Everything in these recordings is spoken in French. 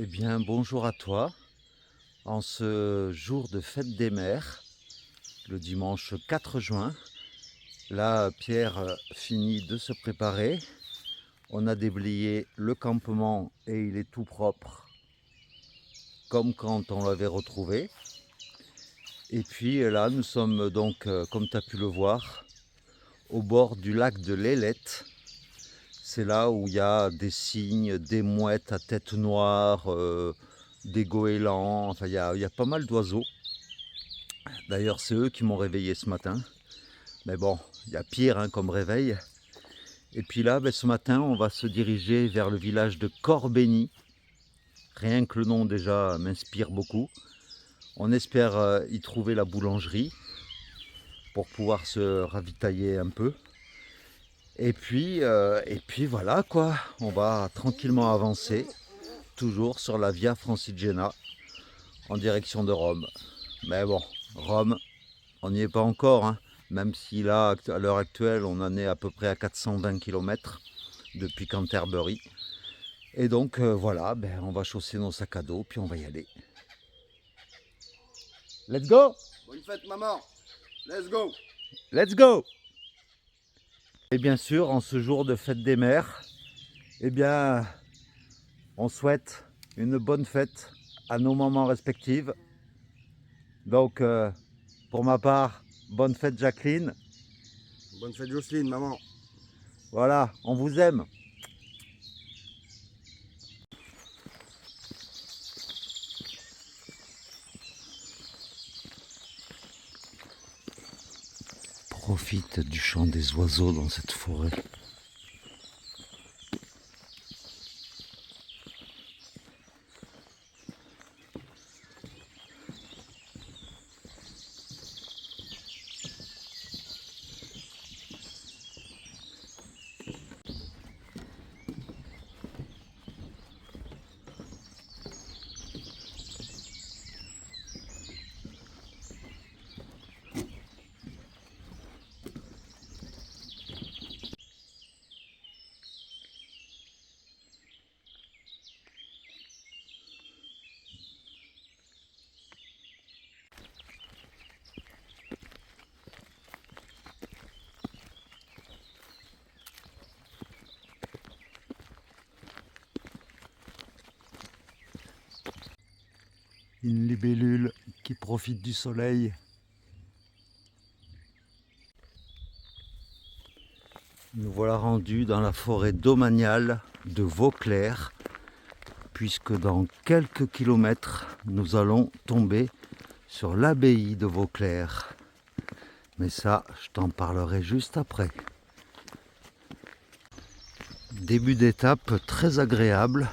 Eh bien, bonjour à toi. En ce jour de fête des mères, le dimanche 4 juin, là, Pierre finit de se préparer. On a déblayé le campement et il est tout propre, comme quand on l'avait retrouvé. Et puis là, nous sommes donc, comme tu as pu le voir, au bord du lac de l'Ailette. C'est là où il y a des cygnes, des mouettes à tête noire, des goélands, enfin il y a pas mal d'oiseaux. D'ailleurs, c'est eux qui m'ont réveillé ce matin. Mais bon, il y a pire comme réveil. Et puis là, ce matin, on va se diriger vers le village de Corbeny. Rien que le nom déjà m'inspire beaucoup. On espère y trouver la boulangerie pour pouvoir se ravitailler un peu. Et puis voilà quoi, on va tranquillement avancer, toujours sur la Via Francigena, en direction de Rome. Mais bon, Rome, on n'y est pas encore, hein. Même si là, à l'heure actuelle, on en est à peu près à 420 km depuis Canterbury. Et donc voilà, on va chausser nos sacs à dos, puis on va y aller. Let's go! Bonne fête, maman. Let's go. Let's go! Et bien sûr, en ce jour de fête des mères, eh bien, on souhaite une bonne fête à nos mamans respectives. Donc, pour ma part, bonne fête Jacqueline. Bonne fête, Jocelyne, maman. Voilà, on vous aime. Profite du chant des oiseaux dans cette forêt. Une libellule qui profite du soleil. Nous voilà rendus dans la forêt domaniale de Vauclair, puisque dans quelques kilomètres, nous allons tomber sur l'abbaye de Vauclair. Mais ça, je t'en parlerai juste après. Début d'étape très agréable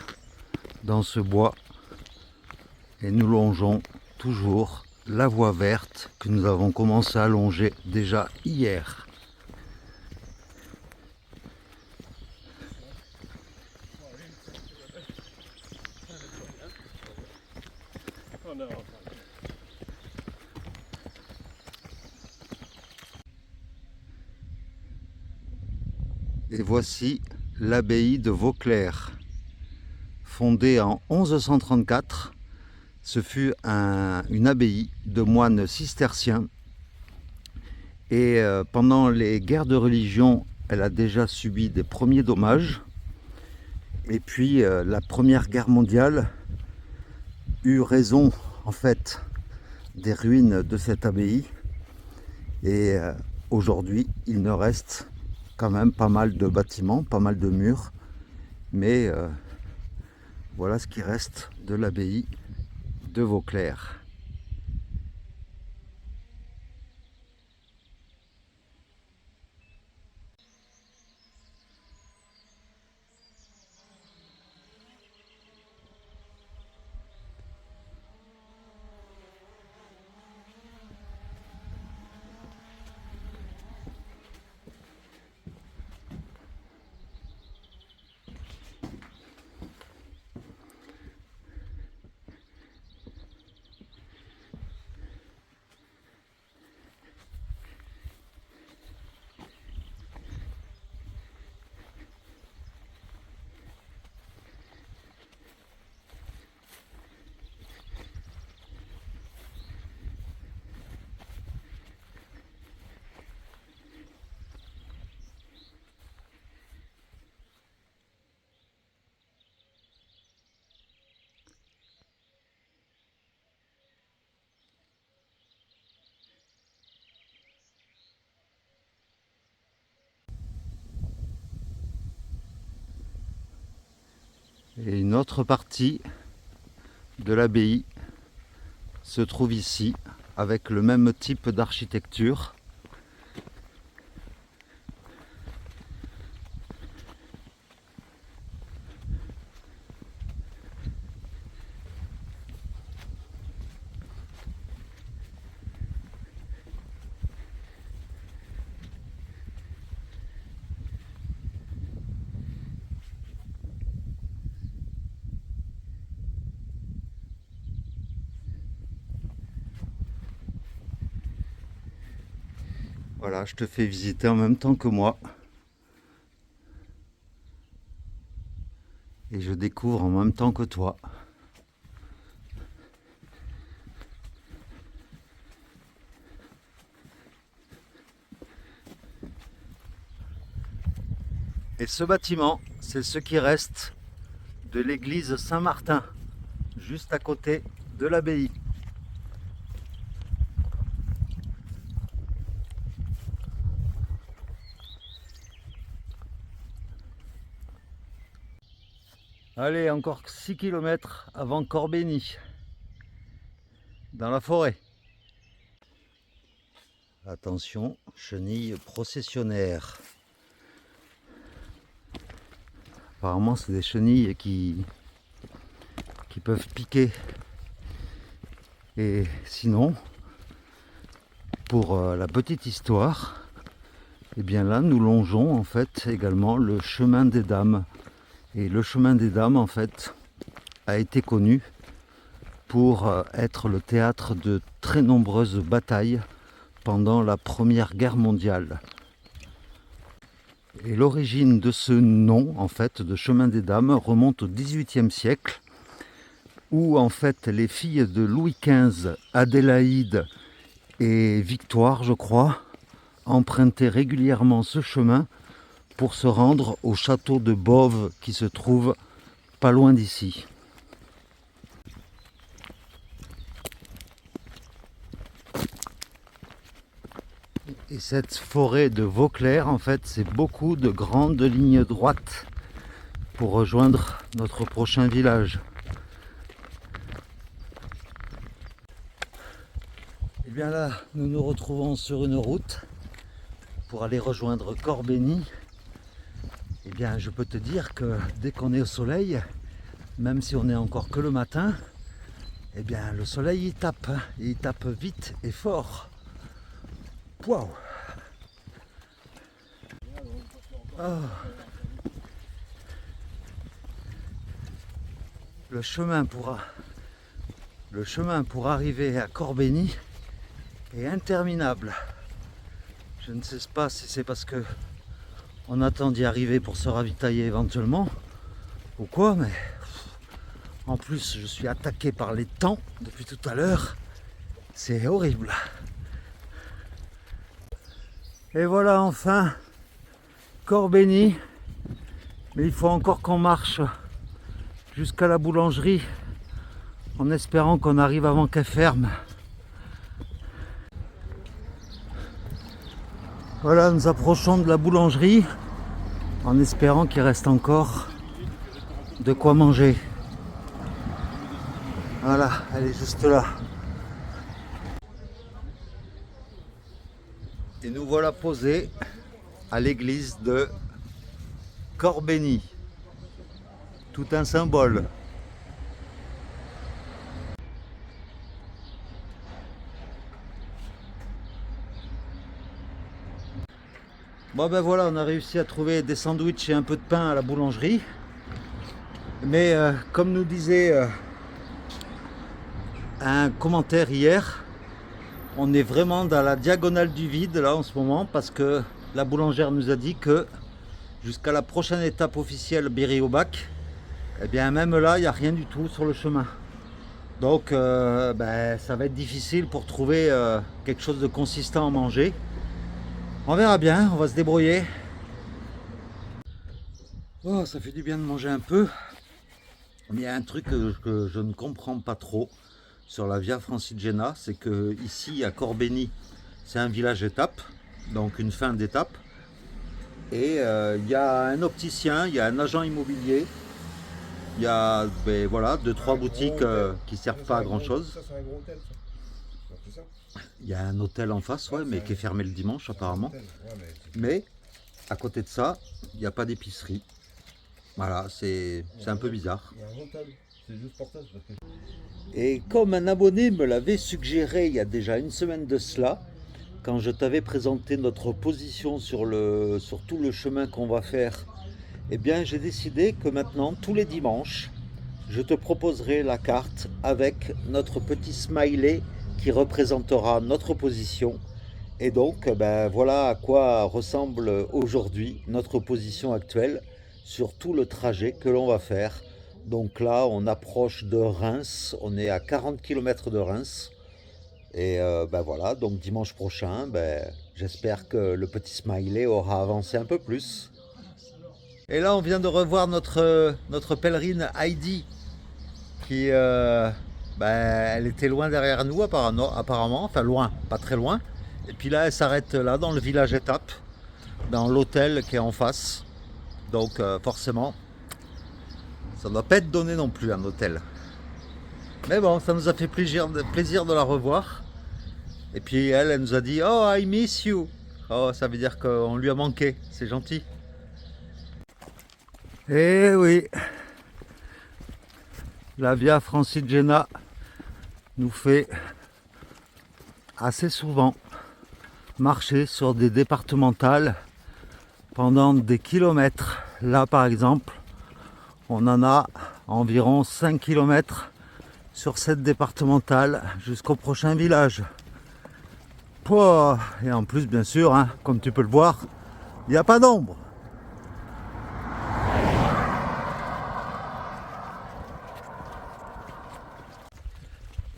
dans ce bois. Et nous longeons toujours la voie verte que nous avons commencé à longer déjà hier. Et voici l'abbaye de Vauclair. Fondée en 1134, ce fut une abbaye de moines cisterciens. Et pendant les guerres de religion, elle a déjà subi des premiers dommages. Et puis la Première Guerre mondiale eut raison en fait des ruines de cette abbaye. Et aujourd'hui, il ne reste quand même pas mal de bâtiments, pas mal de murs. Mais voilà ce qui reste de l'abbaye de Vauclair. Une autre partie de l'abbaye se trouve ici avec le même type d'architecture. Voilà, je te fais visiter en même temps que moi. Et je découvre en même temps que toi. Et ce bâtiment, c'est ce qui reste de l'église Saint-Martin, juste à côté de l'abbaye. Allez, encore 6 km avant Corbeny, dans la forêt. Attention, chenilles processionnaires. Apparemment, c'est des chenilles qui peuvent piquer. Et sinon, pour la petite histoire, eh bien là, nous longeons en fait également le chemin des dames. Et le chemin des dames, en fait, a été connu pour être le théâtre de très nombreuses batailles pendant la Première Guerre mondiale. Et l'origine de ce nom, en fait, de chemin des dames, remonte au XVIIIe siècle, où en fait les filles de Louis XV, Adélaïde et Victoire, je crois, empruntaient régulièrement ce chemin pour se rendre au château de Boves qui se trouve pas loin d'ici. Et cette forêt de Vauclair, en fait, c'est beaucoup de grandes lignes droites pour rejoindre notre prochain village. Et bien là, nous nous retrouvons sur une route pour aller rejoindre Corbeny. Eh bien, je peux te dire que dès qu'on est au soleil, même si on est encore que le matin, eh bien, le soleil il tape, et il tape vite et fort. Waouh! Oh. Le chemin pour arriver à Corbeny est interminable. Je ne sais pas si c'est parce que on attend d'y arriver pour se ravitailler éventuellement ou quoi, mais en plus je suis attaqué par les temps depuis tout à l'heure. C'est horrible. Et voilà enfin Corbeny. Mais il faut encore qu'on marche jusqu'à la boulangerie en espérant qu'on arrive avant qu'elle ferme. Voilà, nous approchons de la boulangerie en espérant qu'il reste encore de quoi manger. Voilà, elle est juste là. Et nous voilà posés à l'église de Corbeny. Tout un symbole. Bon ben voilà, on a réussi à trouver des sandwichs et un peu de pain à la boulangerie. Mais comme nous disait un commentaire hier, on est vraiment dans la diagonale du vide là en ce moment parce que la boulangère nous a dit que jusqu'à la prochaine étape officielle Berry-au-Bac, eh bien même là il n'y a rien du tout sur le chemin. Donc ça va être difficile pour trouver quelque chose de consistant à manger. On verra bien, on va se débrouiller. Oh, ça fait du bien de manger un peu. Mais il y a un truc que je ne comprends pas trop sur la Via Francigena, c'est que ici à Corbeny, c'est un village étape, donc une fin d'étape. Et il y a un opticien, il y a un agent immobilier Il y a ben, voilà, 2-3 boutiques qui servent pas à grand chose. Ça, c'est un gros hôtel, ça. Donc, c'est ça. Il y a un hôtel en face, ouais, mais qui est fermé le dimanche apparemment. Ouais, Mais à côté de ça, il n'y a pas d'épicerie. Voilà, c'est un peu bizarre. il y a un hôtel. C'est juste pour ça. Parce que... Et comme un abonné me l'avait suggéré il y a déjà une semaine de cela, quand je t'avais présenté notre position sur tout le chemin qu'on va faire, eh bien j'ai décidé que maintenant, tous les dimanches, je te proposerai la carte avec notre petit smiley qui représentera notre position. Et donc, ben, voilà à quoi ressemble aujourd'hui notre position actuelle sur tout le trajet que l'on va faire. Donc là, on approche de Reims, on est à 40 km de Reims. Et ben voilà, donc dimanche prochain, ben, j'espère que le petit smiley aura avancé un peu plus. Et là, on vient de revoir notre pèlerine Heidi, qui, ben, elle était loin derrière nous apparemment, enfin loin, pas très loin. Et puis là, elle s'arrête là dans le village étape, dans l'hôtel qui est en face. Donc forcément, ça ne doit pas être donné non plus un hôtel. Mais bon, ça nous a fait plaisir de la revoir. Et puis elle nous a dit « Oh, I miss you ». Oh, ça veut dire qu'on lui a manqué, c'est gentil. Eh oui, la Via Francigena nous fait assez souvent marcher sur des départementales pendant des kilomètres. Là par exemple, on en a environ 5 km sur cette départementale jusqu'au prochain village. Pouah, et en plus bien sûr, hein, comme tu peux le voir, il n'y a pas d'ombre.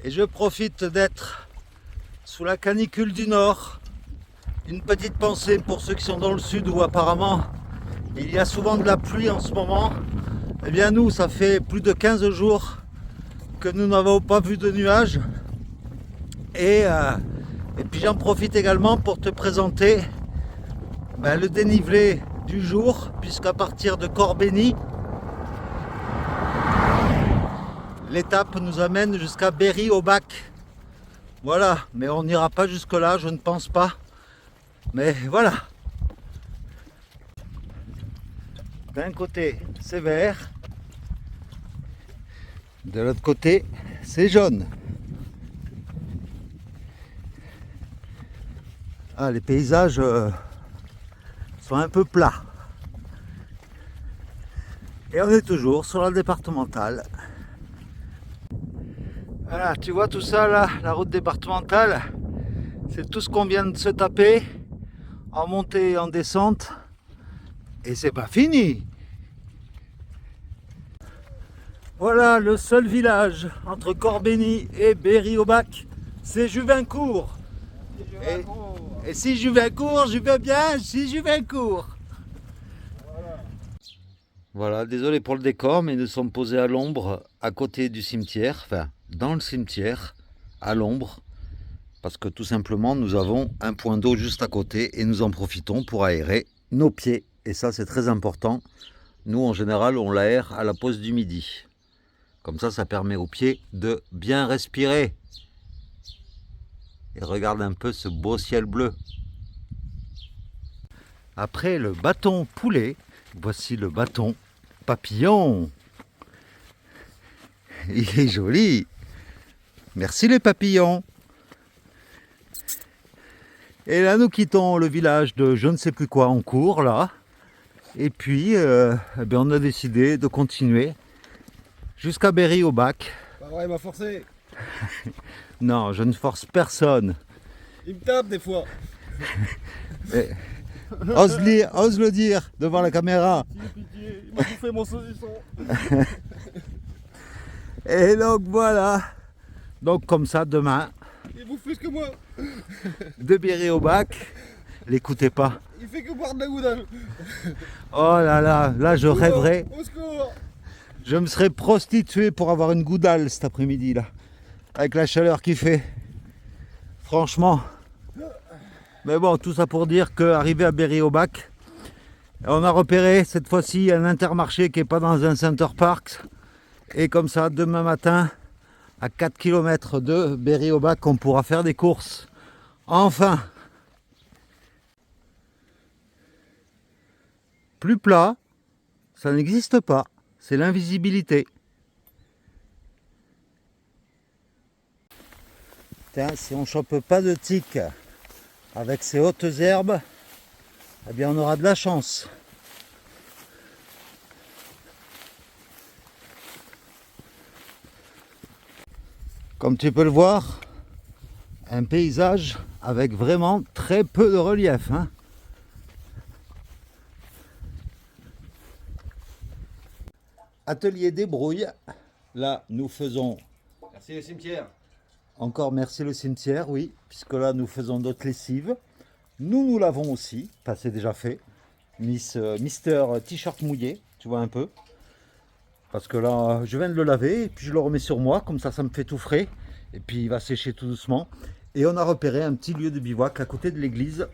Et je profite d'être sous la canicule du Nord. Une petite pensée pour ceux qui sont dans le sud où apparemment il y a souvent de la pluie en ce moment. Eh bien nous, ça fait plus de 15 jours que nous n'avons pas vu de nuages. Et puis j'en profite également pour te présenter le dénivelé du jour, puisqu'à partir de Corbeny, l'étape nous amène jusqu'à Berry-au-Bac. Voilà, mais on n'ira pas jusque là, je ne pense pas. Mais voilà. D'un côté, c'est vert. De l'autre côté, c'est jaune. Ah, les paysages sont un peu plats. Et on est toujours sur la départementale. Voilà, tu vois tout ça là, la route départementale, c'est tout ce qu'on vient de se taper en montée et en descente. Et c'est pas fini. Voilà, le seul village entre Corbeny et Berry-au-Bac, c'est Juvincourt. Et si Juvincourt, je vais bien, si Juvincourt. Voilà, désolé pour le décor, mais nous sommes posés à l'ombre, à côté du cimetière, enfin dans le cimetière, à l'ombre, parce que tout simplement nous avons un point d'eau juste à côté et nous en profitons pour aérer nos pieds. Et ça c'est très important. Nous en général on l'aère à la pause du midi. Comme ça permet aux pieds de bien respirer. Et regarde un peu ce beau ciel bleu. Après le bâton poulet, voici le bâton papillon. Il est joli. Merci les papillons. Et là nous quittons le village de je ne sais plus quoi en cours là. Et puis on a décidé de continuer jusqu'à Berry-au-Bac. Bah ouais, il m'a forcé. Non, je ne force personne. Il me tape des fois. Mais, ose le dire devant la caméra. Pitié, il m'a bouffé mon saucisson. Et donc voilà. Donc comme ça demain, Il bouffe plus que moi. de Berry-au-Bac, l'écoutez pas. Il fait que boire de la goudale. Oh là là, là je rêverais. Au secours. Je me serais prostitué pour avoir une goudale cet après-midi là. Avec la chaleur qu'il fait. Franchement. Mais bon, tout ça pour dire qu'arrivé à Berry-au-Bac, on a repéré cette fois-ci un Intermarché qui n'est pas dans un Center Parcs, Et comme ça, demain matin, à 4 km de Berry-au-Bac, on pourra faire des courses. Enfin! Plus plat, ça n'existe pas. C'est l'invisibilité. Tiens, si on ne chope pas de tiques avec ces hautes herbes, eh bien on aura de la chance. Comme tu peux le voir, un paysage avec vraiment très peu de relief, hein. Atelier débrouille. Là, nous faisons... Merci le cimetière. Encore merci le cimetière, oui, puisque là, nous faisons notre lessive. Nous l'avons aussi, enfin, c'est déjà fait. Mister T-shirt mouillé, tu vois un peu. Parce que là, je viens de le laver, et puis je le remets sur moi, comme ça me fait tout frais. Et puis, il va sécher tout doucement. Et on a repéré un petit lieu de bivouac à côté de l'église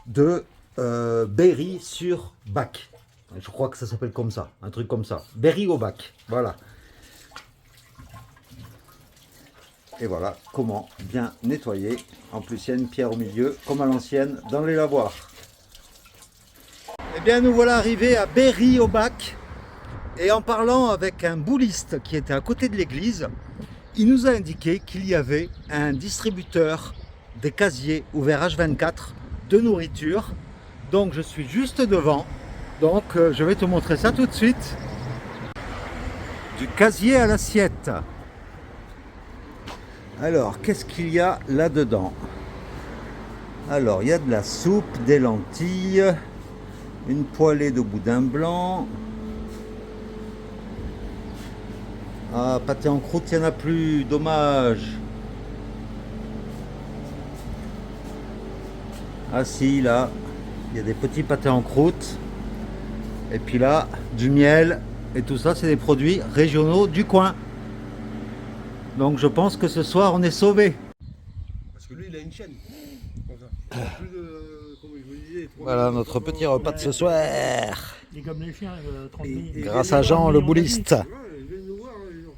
de Berry-sur-Bac. Je crois que ça s'appelle comme ça, un truc comme ça. Berry-au-Bac, voilà. Et voilà comment bien nettoyer. En plus, il y a une pierre au milieu, comme à l'ancienne, dans les lavoirs. Eh bien, nous voilà arrivés à Berry-au-Bac. Et en parlant avec un bouliste qui était à côté de l'église, il nous a indiqué qu'il y avait un distributeur des casiers ouvert H24 de nourriture. Donc, je suis juste devant. Donc, je vais te montrer ça tout de suite. Du casier à l'assiette. Alors, qu'est-ce qu'il y a là-dedans? Alors, il y a de la soupe, des lentilles, une poêlée de boudin blanc. Ah, pâté en croûte, il n'y en a plus, dommage. Ah si, là, il y a des petits pâtés en croûte. Et puis là, du miel. Et tout ça, c'est des produits régionaux du coin. Donc je pense que ce soir, on est sauvés. Parce que lui, il a une chaîne. Comme ça. Plus de, comme je vous disais, Voilà notre petit repas de ce soir. Et comme les chiens, 30 000. Grâce à Jean, le bouliste. Ouais, ils viennent nous voir, les gens.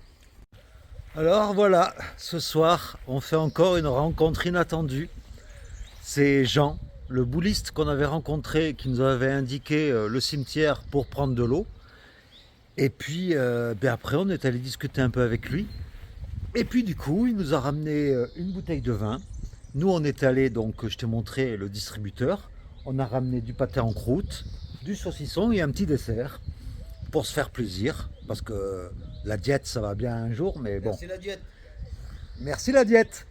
Alors voilà, ce soir, on fait encore une rencontre inattendue. C'est Jean, le bouliste qu'on avait rencontré, qui nous avait indiqué le cimetière pour prendre de l'eau. Et puis après, on est allé discuter un peu avec lui. Et puis du coup, il nous a ramené une bouteille de vin. Nous, on est allé, donc je t'ai montré le distributeur. On a ramené du pâté en croûte, du saucisson et un petit dessert pour se faire plaisir. Parce que la diète, ça va bien un jour, mais bon. C'est la diète. Merci la diète.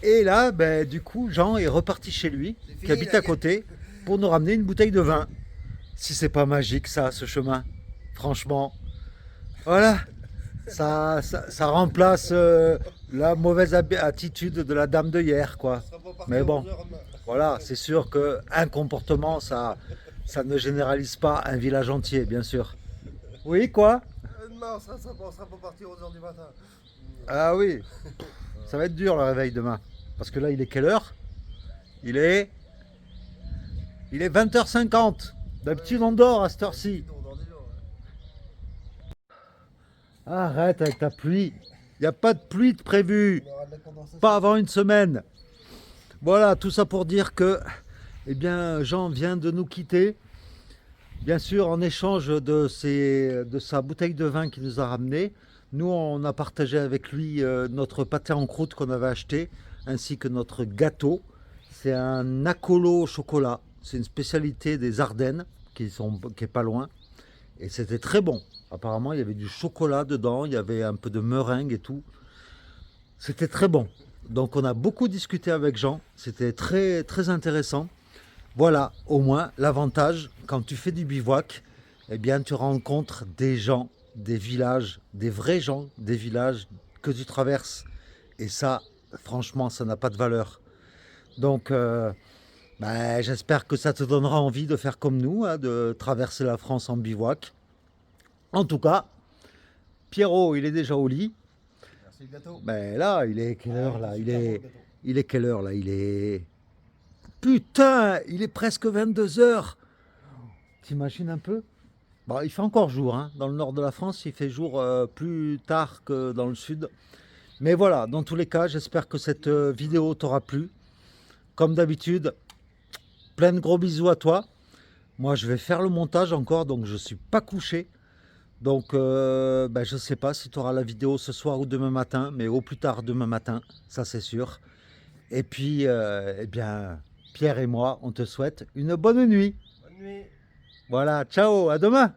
Et là, du coup, Jean est reparti chez lui, qui habite à côté, pour nous ramener une bouteille de vin. Si c'est pas magique ça, ce chemin, franchement. Voilà, ça remplace la mauvaise attitude de la dame de hier, quoi. Mais bon, voilà, c'est sûr qu'un comportement, ça ne généralise pas un village entier, bien sûr. Oui, quoi? Non, ça, on sera pas parti aux 11h du matin. Ah oui, ça va être dur le réveil demain. Parce que là, il est quelle heure? Il est 20h50. D'habitude, on dort à cette heure-ci. Arrête avec ta pluie. Il n'y a pas de pluie de prévu. Pas avant une semaine. Voilà, tout ça pour dire que eh bien, Jean vient de nous quitter. Bien sûr, en échange de sa bouteille de vin qu'il nous a ramené, nous, on a partagé avec lui notre pâté en croûte qu'on avait acheté, ainsi que notre gâteau. C'est un acolo au chocolat. C'est une spécialité des Ardennes, qui est pas loin. Et c'était très bon. Apparemment, il y avait du chocolat dedans, il y avait un peu de meringue et tout. C'était très bon. Donc, on a beaucoup discuté avec Jean. C'était très, très intéressant. Voilà, au moins, l'avantage, quand tu fais du bivouac, eh bien, tu rencontres des gens, des villages, des vrais gens, des villages que tu traverses. Et ça, franchement, ça n'a pas de valeur. Donc, j'espère que ça te donnera envie de faire comme nous, hein, de traverser la France en bivouac. En tout cas, Pierrot, il est déjà au lit. Merci le gâteau. Là, il est quelle heure là? Il est quelle heure là? Il est... Putain, il est presque 22h. T'imagines un peu? Bon, il fait encore jour, hein. Dans le nord de la France, il fait jour plus tard que dans le sud. Mais voilà, dans tous les cas, j'espère que cette vidéo t'aura plu. Comme d'habitude, plein de gros bisous à toi. Moi, je vais faire le montage encore, donc je ne suis pas couché. Donc, je ne sais pas si tu auras la vidéo ce soir ou demain matin, mais au plus tard demain matin, ça c'est sûr. Et puis, eh bien, Pierre et moi, on te souhaite une bonne nuit. Bonne nuit. Voilà, ciao, à demain.